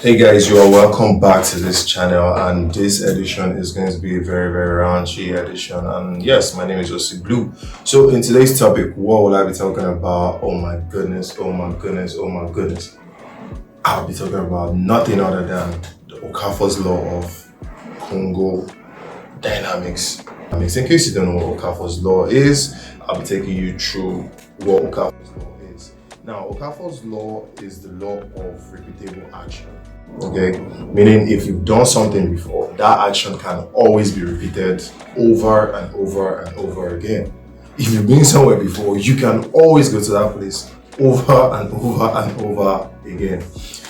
Hey guys, you are welcome back to this channel, and this edition is going to be a very raunchy edition. And yes, my name is Ossy Bleu. So in today's topic, what will I be talking about? Oh my goodness, oh my goodness, oh my goodness. I'll be talking about nothing other than the Okafor's law of Congo dynamics. In case you don't know what Okafor's law is, I'll be taking you through what Okafor's law is. Now, Okafor's law is the law of repeatable action. Okay, meaning if you've done something before, that action can always be repeated over and over again. If you've been somewhere before, you can always go to that place over and over again.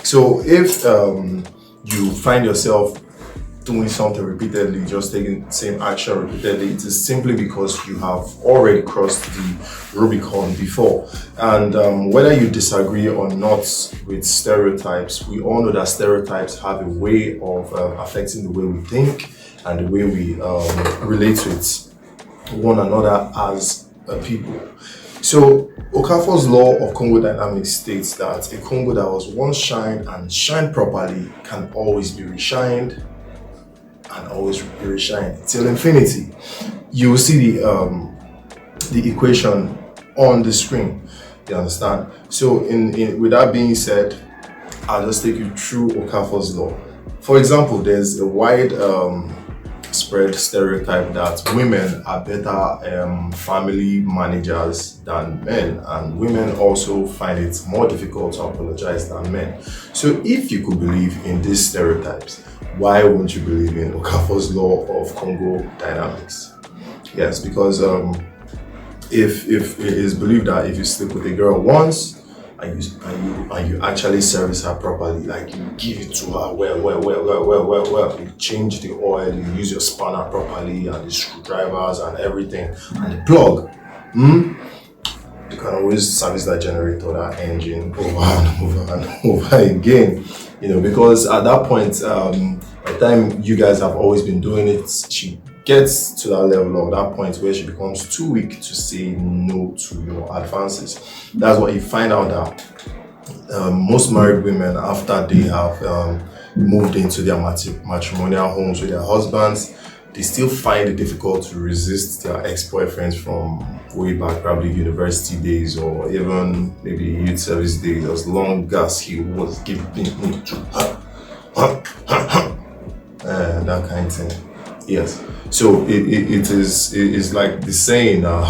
So if you find yourself doing something repeatedly, just taking the same action repeatedly, it is simply because you have already crossed the Rubicon before. And whether you disagree or not with stereotypes, we all know that stereotypes have a way of affecting the way we think and the way we relate with one another as a people. So Okafor's law of Congo dynamics states that a Congo that was once shined and shined properly can always be reshined and always be reshined till infinity. You will see the equation on the screen. You understand? So with that being said, I'll just take you through Okafor's law. For example, there's a wide spread stereotype that women are better family managers than men, and women also find it more difficult to apologize than men. So if you could believe in these stereotypes, why won't you believe in Okafor's law of Congo dynamics? Yes, because if it is believed that if you sleep with a girl once and you actually service her properly, like you give it to her well, you change the oil, you use your spanner properly and the screwdrivers and everything and the plug, you can always service that generator, that engine over again. Because at that point, by the time you guys have always been doing it, she gets to that level or that point where she becomes too weak to say no to your advances. That's what you find out that most married women, after they have moved into their matrimonial homes with their husbands, they still find it difficult to resist their ex-boyfriends from way back, probably university days or even maybe youth service days, as long as he was giving me to her, that kind of thing. Yes. So it is like the saying. I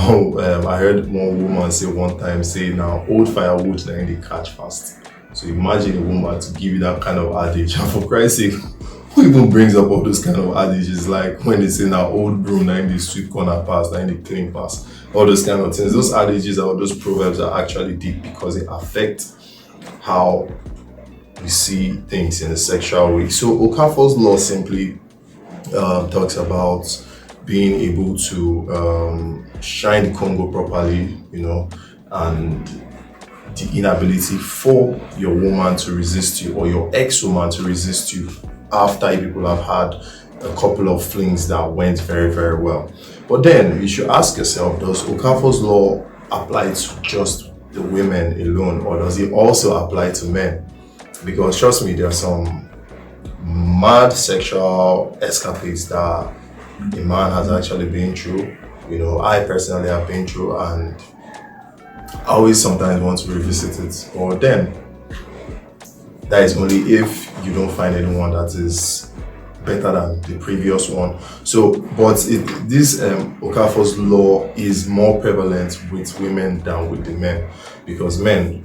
heard one woman say one time, say now old firewood then they catch fast. So imagine a woman to give you that kind of adage, and for Christ's sake, who even brings up all those kind of adages, like when they say now old broom, now in the sweep corner pass, now in the clean pass, all those kind of things. Those adages or those proverbs are actually deep because they affect how we see things in a sexual way. So Okafor's law simply talks about being able to shine the Congo properly, and the inability for your woman to resist you or your ex-woman to resist you after you people have had a couple of flings that went very well. But then you should ask yourself, does Okafor's law apply to just the women alone, or does it also apply to men? Because trust me, there are some mad sexual escapades that a man has actually been through. I personally have been through, and I always sometimes want to revisit it. But then that is only if you don't find anyone that is better than the previous one. So, but this Okafor's law is more prevalent with women than with the men, because men,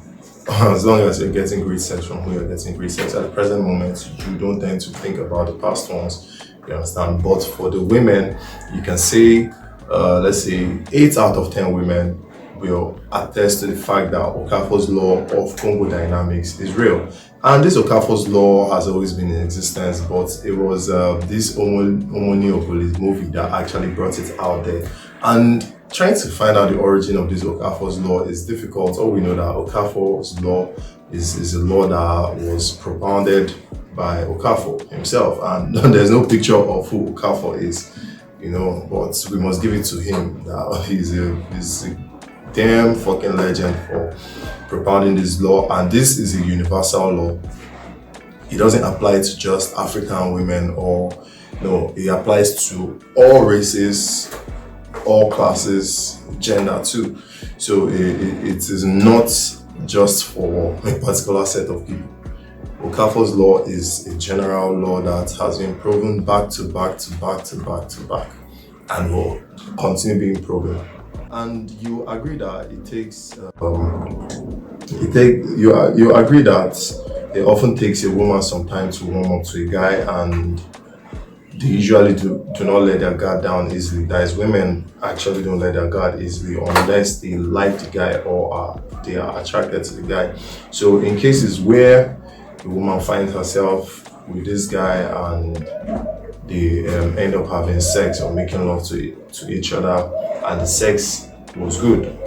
as long as you're getting great sex from who you're getting great sex at the present moment, you don't tend to think about the past ones. You understand? But for the women, you can say, let's say 8 out of 10 women will attest to the fact that Okafor's law of Congo dynamics is real. And this Okafor's law has always been in existence, but it was this Omoniopolis movie that actually brought it out there. And trying to find out the origin of this Okafor's law is difficult. All we know that Okafor's law is a law that was propounded by Okafor himself, and there's no picture of who Okafor is, but we must give it to him that he's a damn fucking legend for propounding this law, and this is a universal law. it doesn't apply to just African women, or no, it applies to all races, all classes, gender too. So it is not just for a particular set of people. Okafor's law is a general law that has been proven back to back to back to back to back, and will continue being proven. And you agree that you agree that it often takes a woman some time to warm up to a guy, and they usually do not let their guard down easily. That is, women actually don't let their guard easily unless they like the guy, or they are attracted to the guy. So in cases where the woman finds herself with this guy and they end up having sex or making love to each other, and the sex was good,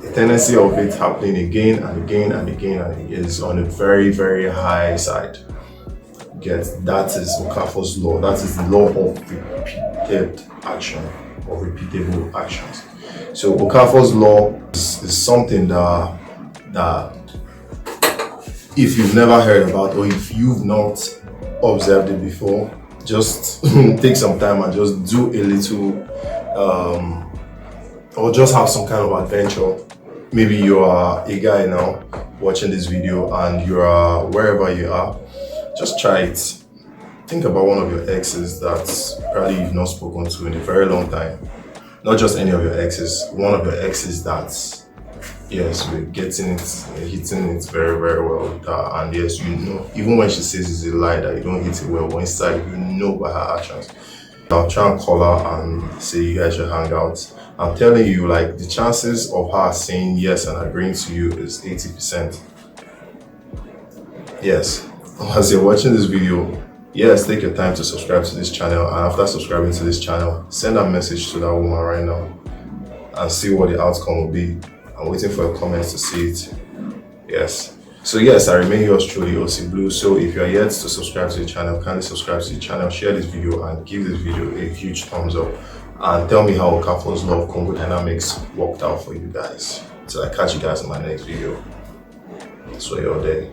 the tendency of it happening again and again and again and again is on a very, very high side. That is Okafor's law. That is the law of repeated action, or repeatable actions. So Okafor's law is something that if you've never heard about, or if you've not observed it before, just take some time and just do a little, or just have some kind of adventure. Maybe you are a guy now watching this video and you are wherever you are. Just try it. Think about one of your exes that probably you've not spoken to in a very long time. Not just any of your exes, one of your exes that, yes, we're getting it, you're hitting it very, very well with her. And yes, you know, even when she says it's a lie that you don't hit it well, inside you know by her actions. I'll try and call her and say you guys should hang out. I'm telling you, like, the chances of her saying yes and agreeing to you is 80%. Yes. As you're watching this video, yes, take your time to subscribe to this channel, and after subscribing to this channel, send a message to that woman right now and see what the outcome will be. I'm waiting for your comments to see it. Yes. So yes, I remain yours truly, Ossy Bleu. So if you are yet to subscribe to the channel, kindly subscribe to the channel, share this video, and give this video a huge thumbs up. And tell me how Okafor's law of Congo dynamics worked out for you guys. Till I catch you guys in my next video. So you're there.